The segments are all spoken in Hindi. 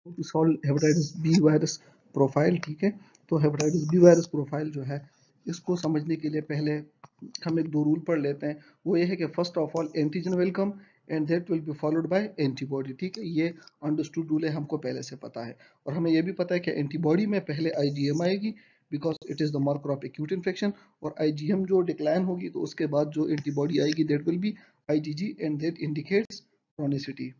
To solve hepatitis B virus profile. ठीक है, तो हेपेटाइटिस बी वायरस प्रोफाइल जो है, इसको समझने के लिए पहले हम एक दो रूल पढ़ लेते हैं। वो ये है कि first of all antigen welcome and that will be followed by antibody. ठीक है, ये अंडरस्टूड रूल है, हमको पहले से पता है। और हमें ये भी पता है कि एंटीबॉडी में पहले आईजीएम आएगी because it is the marker of acute infection, और आईजीएम जो डिक्लाइन होगी तो उसके बाद जो एंटीबॉडी आएगी that will B IgG and that indicates chronicity.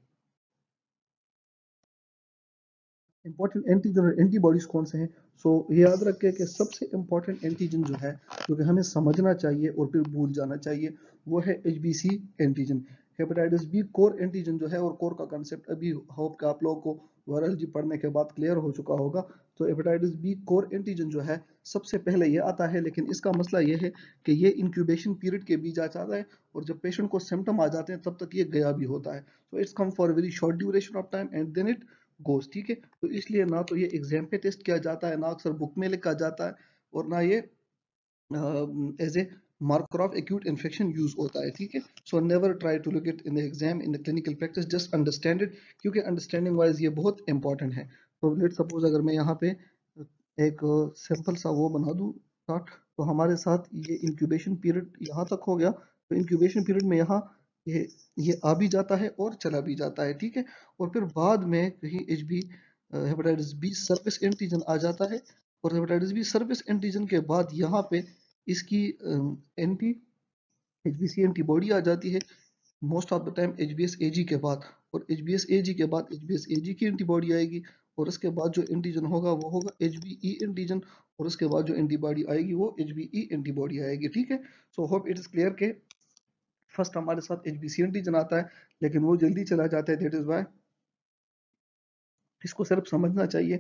Important antigen और एंटीबॉडीज कौन से हैं? सो ये याद रखें कि सबसे इंपॉर्टेंट एंटीजन जो है, जो कि हमें समझना चाहिए और फिर भूल जाना चाहिए, वो है HBC antigen. Hepatitis B core antigen जो है, और कोर का कंसेप्ट अभी होप कि आप लोगों को वायरल जी पढ़ने के बाद क्लियर हो चुका होगा। तो हेपेटाइटिस बी कोर एंटीजन जो है, सबसे पहले ये आता है, लेकिन इसका मसला ये है कि ये इंक्यूबेशन पीरियड के बीच आ जाता है, और जब पेशेंट को सिम्टम आ जाते हैं तब तक ये गया भी होता है। तो it's come for very short duration of time and then it goes. ठीक है, तो इसलिए ना तो ये एग्जाम पे टेस्ट किया जाता है, ना अक्सर बुक में लिखा जाता है, और ना ये as a marker of acute infection use होता है। ठीक है, so never try to look it in the exam in the clinical practice, just understand it, क्योंकि अंडरस्टैंडिंग वाइज ये बहुत इंपॉर्टेंट है। तो लेट सपोज अगर मैं यहाँ पे एक सिंपल सा वो बना दूँ चार्ट, तो हमारे साथ ये इंक्यूबेशन पीरियड यहाँ तक हो गया। तो इंक्यूबेशन पीरियड में यहाँ ये ये आ भी जाता है और चला भी जाता है। ठीक है, और फिर बाद में कहीं H B hepatitis B surface antigen आ जाता है, और हेपेटाइटिस बी सर्विस एंटीजन के बाद यहाँ पे इसकी एंटी एचबीसी एंटीबॉडी आ जाती है most of the time HBS AG के बाद, और एचबीएस एजी के बाद एचबीएस एजी की एंटीबॉडी आएगी, और उसके बाद जो एंटीजन होगा वो होगा एचबीई एंटीजन, और उसके बाद जो एंटीबॉडी आएगी वो एचबीई एंटीबॉडी आएगी। ठीक है, so hope it is clear के फर्स्ट हमारे साथ एचबीसी एंटीजन आता है, लेकिन वो जल्दी चला जाता है, दैट इज वाई इसको सिर्फ समझना चाहिए।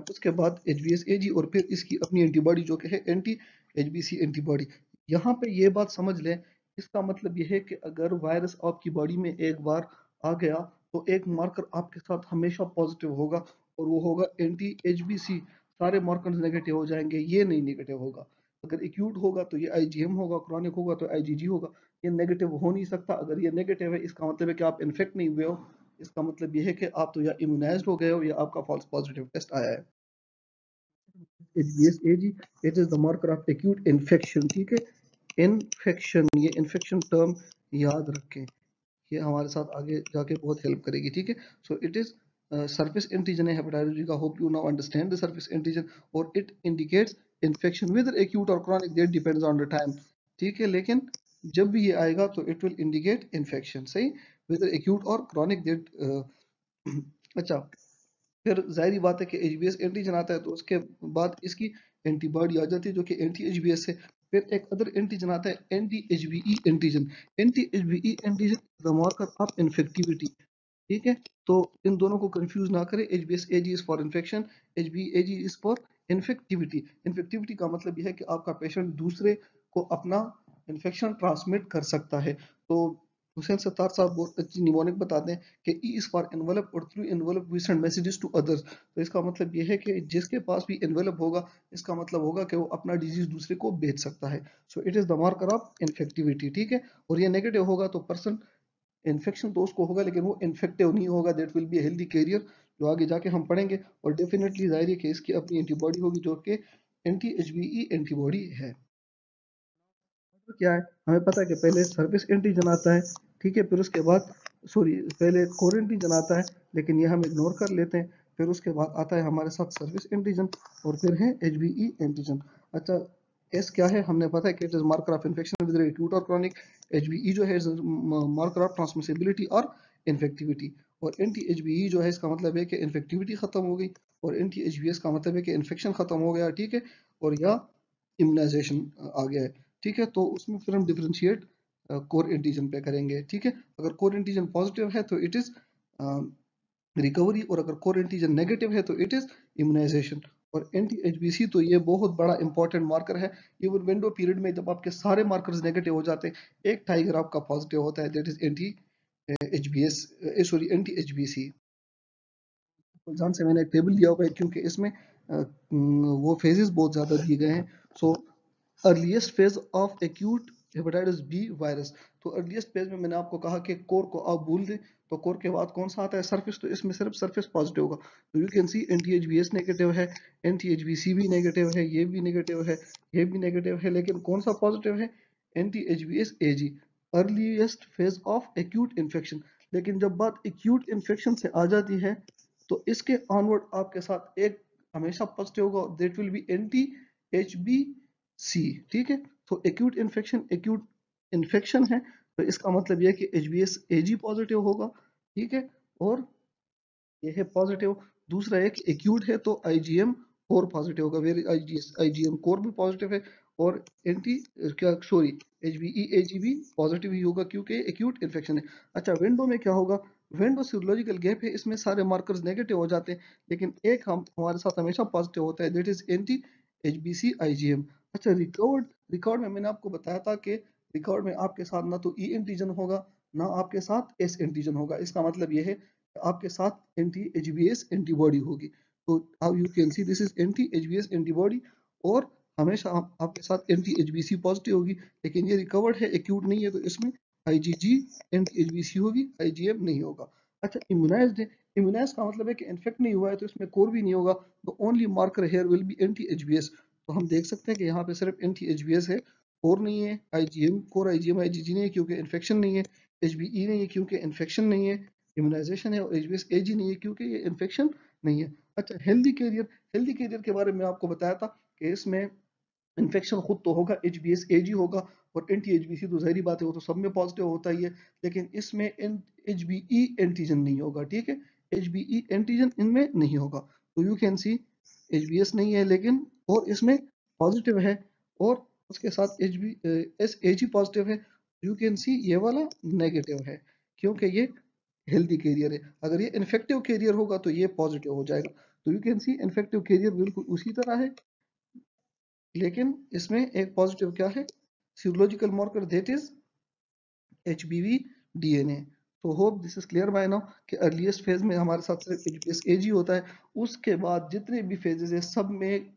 उसके बाद H B S A G, और फिर इसकी अपनी एंटीबॉडी जो कि है anti H B C antibody. यहाँ पे ये बात समझ लें, इसका मतलब यह है कि अगर वायरस आपकी बॉडी में एक बार आ गया तो एक मार्कर आपके साथ हमेशा पॉजिटिव होगा, और वो होगा एंटी एच बी सी। सारे मार्कर्स नेगेटिव हो जाएंगे, ये नहीं नेगेटिव होगा। अगर एक्यूट होगा तो ये आईजीएम होगा, क्रॉनिक होगा तो आईजीजी होगा। ये नेगेटिव हो नहीं सकता। अगर ये नेगेटिव है, इसका मतलब है कि आप इन्फेक्ट नहीं हुए हो, इसका मतलब ये है कि आप तो या इम्यूनाइज्ड हो गए हो या आपका फॉल्स पॉजिटिव टेस्ट आया है। HBsAg, it is the marker of acute infection. ठीक है, इन्फेक्शन, ये इन्फेक्शन टर्म याद रखें, ये हमारे साथ आगे जाके बहुत हेल्प करेगी। ठीक है, so it is surface antigen है हेपेटाइटिस बी का, hope you now understand the surface antigen, और it indicates infection whether acute और chronic, that depends on the time. ठीक है, लेकिन जब भी ये आएगा तो इट विल इंडिकेट इन्फेक्शन, सही, वेदर एक्यूट और क्रॉनिक दैट अच्छा, फिर जाहिर बात है कि एचबीएस एंटीजन आता है तो उसके बाद इसकी एंटीबॉडी आ जाती है जो कि एंटी एचबीएस है। फिर एक अदर एंटीजन आता है anti HBE antigen. Anti HBE antigen the marker of infectivity. ठीक है, तो इन दोनों को कंफ्यूज ना करें, H B S A G is for infection, H B A G is for infectivity. Infectivity का मतलब यह है कि आपका पेशेंट दूसरे को अपना इन्फेक्शन ट्रांसमिट कर सकता है। तो हुसैन सत्तार साहब बहुत अच्छी निमोनिक बताते हैं कि ई इज फॉर एनवेलप, और through envelope we send messages to others. तो इसका मतलब यह है कि जिसके पास भी एनवेलप होगा, इसका मतलब होगा कि वो अपना डिजीज दूसरे को भेज सकता है। So it is the marker of infectivity. ठीक है, और ये नेगेटिव होगा तो पर्सन, इन्फेक्शन तो उसको होगा लेकिन वो इन्फेक्टिव नहीं होगा, that will be healthy carrier, जो आगे जाके हम पढ़ेंगे। और डेफिनेटली जाहिर है कि इसकी अपनी एंटीबॉडी होगी जो कि एंटी एचबीई एंटीबॉडी है। तो क्या है, हमें पता है कि पहले सर्विस एंटीजन आता है। ठीक है, फिर उसके बाद सॉरी पहले कोर एंटीजन आता है, लेकिन ये हम इग्नोर कर लेते हैं। फिर उसके बाद आता है हमारे साथ सर्विस एंटीजन, और फिर है एचबीई एंटीजन। अच्छा, एस क्या है, हमने पता है कि it is marker of infection with acute और क्रॉनिक। एचबीई जो है मार्कर ऑफ ट्रांसमिसिबिलिटी और इन्फेक्टिविटी। और एंटी एचबीई जो है, इसका मतलब है कि इन्फेक्टिविटी खत्म हो गई, और एंटी एचबीएस का मतलब है कि इन्फेक्शन खत्म हो गया। ठीक है, और या इम्यूनाइजेशन आ गया है। ठीक है, तो उसमें फिर हम डिफरेंशिएट कोर एंटीजन पे करेंगे। ठीक है, अगर कोर एंटीजन पॉजिटिव है तो इट इज रिकवरी, और अगर कोर एंटीजन नेगेटिव है तो इट इज इम्यूनाइजेशन। और एंटी एचबीसी तो ये बहुत बड़ा इंपॉर्टेंट मार्कर है। इवन विंडो पीरियड में जब आपके सारे मार्कर्स नेगेटिव हो जाते हैं, एक टाइगर आपका पॉजिटिव होता है, that is anti HBs, sorry anti HBC. Exam से मैंने एक टेबल लिया हुआ है, क्योंकि इसमें वो फेजेस बहुत ज्यादा दिए गए हैं। So earliest phase of acute hepatitis B virus. तो अर्लीस्ट पेज में मैंने आपको कहा कि कोर को आप भूल दें, तो कोर के बाद कौन सा आता है, सरफेस, तो इसमें सिर्फ सरफेस पॉजिटिव होगा। तो यू कैन सी एनटीएचबीएस नेगेटिव है, एनटीएचबीसी भी नेगेटिव है, ये भी नेगेटिव है, ये भी नेगेटिव है, लेकिन कौन सा पॉजिटिव है, anti HBS AG, earliest phase of acute infection. लेकिन जब बात एक्यूट इन्फेक्शन से आ जाती है तो इसके ऑनवर्ड आपके साथ एक हमेशा पॉजिटिव होगा, that will be anti H B C. ठीक है, तो एक्यूट इन्फेक्शन है, तो इसका मतलब यह है कि H B S A G positive होगा। ठीक है, और ये है पॉजिटिव। दूसरा एक एक्यूट है तो आईजीएम कोर पॉजिटिव होगा, वेरी आईजीएम कोर भी पॉजिटिव है, और एंटी क्या सॉरी एचबीई एजी भी पॉजिटिव ही होगा क्योंकि एक्यूट इन्फेक्शन है। अच्छा, विंडो में क्या होगा, विंडो सीरोलॉजिकल गैप है, इसमें सारे मार्कर्स नेगेटिव हो जाते हैं, लेकिन एक हम हमारे साथ हमेशा पॉजिटिव होता है, that is anti HBC IgM. अच्छा, रिकॉर्ड में मैंने आपको बताया था कि रिकॉर्ड में आपके साथ ना तो ई एंटीजन होगा, ना आपके साथ एस एंटीजन होगा। इसका मतलब यह है आपके साथ एंटी एचबीएस एंटीबॉडी होगी। तो अब you can see this is anti HBs antibody, और हमेशा आपके साथ एंटी एचबीसी पॉजिटिव होगी, लेकिन ये रिकवर्ड है, एक्यूट नहीं है, तो इसमें आईजीजी एंटी एचबीसी होगी, आईजीएम नहीं होगा। अच्छा, इम्यूनाइज्ड है, इम्यूनाइज का मतलब है कि इन्फेक्ट नहीं हुआ है, तो इसमें कोर भी नहीं होगा, तो only marker here will be anti HBS. तो हम देख सकते हैं कि यहाँ पे सिर्फ एंटी एचबीएस है, कोर नहीं है, आईजीएम कोर आईजीएम आईजीजी नहीं है क्योंकि इन्फेक्शन नहीं है, एचबीई नहीं है क्योंकि इन्फेक्शन नहीं है, इम्यूनाइजेशन है, और एचबीएस एजी नहीं है क्योंकि ये इन्फेक्शन नहीं है। अच्छा, हेल्दी कैरियर के बारे में आपको बताया था कि इसमें इन्फेक्शन खुद तो होगा, एचबीएस एजी होगा, और एंटी एचबीसी तो जाहिर बात है, वो तो सब में पॉजिटिव होता ही है, लेकिन इसमें एचबीई एंटीजन नहीं होगा। ठीक है, एचबीई एंटीजन इनमें नहीं होगा, तो यू कैन सी एचबीएस नहीं है, लेकिन और इसमें पॉजिटिव है, और उसके साथ H B S AG positive है, यू कैन सी ये वाला नेगेटिव है क्योंकि ये हेल्दी कैरियर है। अगर ये इन्फेक्टिव कैरियर होगा तो ये पॉजिटिव हो जाएगा। तो you can see infective carrier बिल्कुल उसी तरह है, लेकिन इसमें एक पॉजिटिव क्या है, serological marker that is HBV DNA. तो hope this is clear by now कि अर्लीस्ट फेज में हमारे साथ सिर्फ एचबीएस एजी होता है, उसके बाद जितने भी फेजेस है सब में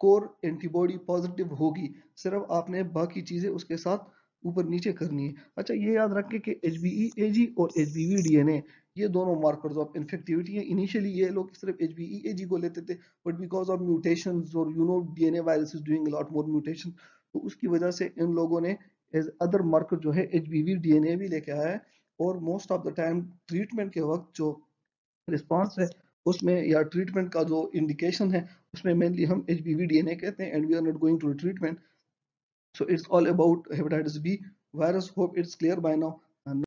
कोर एंटीबॉडी पॉजिटिव होगी, सिर्फ आपने बाकी चीजें उसके साथ ऊपर नीचे करनी है। अच्छा, ये याद रखें कि H B E A G और H B V D N A ये दोनों मार्कर्स ऑफ इन्फेक्टिविटी है। इनिशियली ये लोग सिर्फ एच बी ई ए जी को लेते थे, बट बिकॉज ऑफ म्यूटेशंस और DNA virus is doing lot more mutation, तो उसकी वजह से इन लोगों ने एज अदर मार्कर जो है H B V D N A भी लेके आया है। और most of the time treatment के वक्त जो रिस्पॉन्स है उसमें, या ट्रीटमेंट का जो इंडिकेशन है उसमें मेनली हम H B V D N A कहते हैं, and we are not going to treatment. So it's all about hepatitis B virus. Hope it's clear by now. And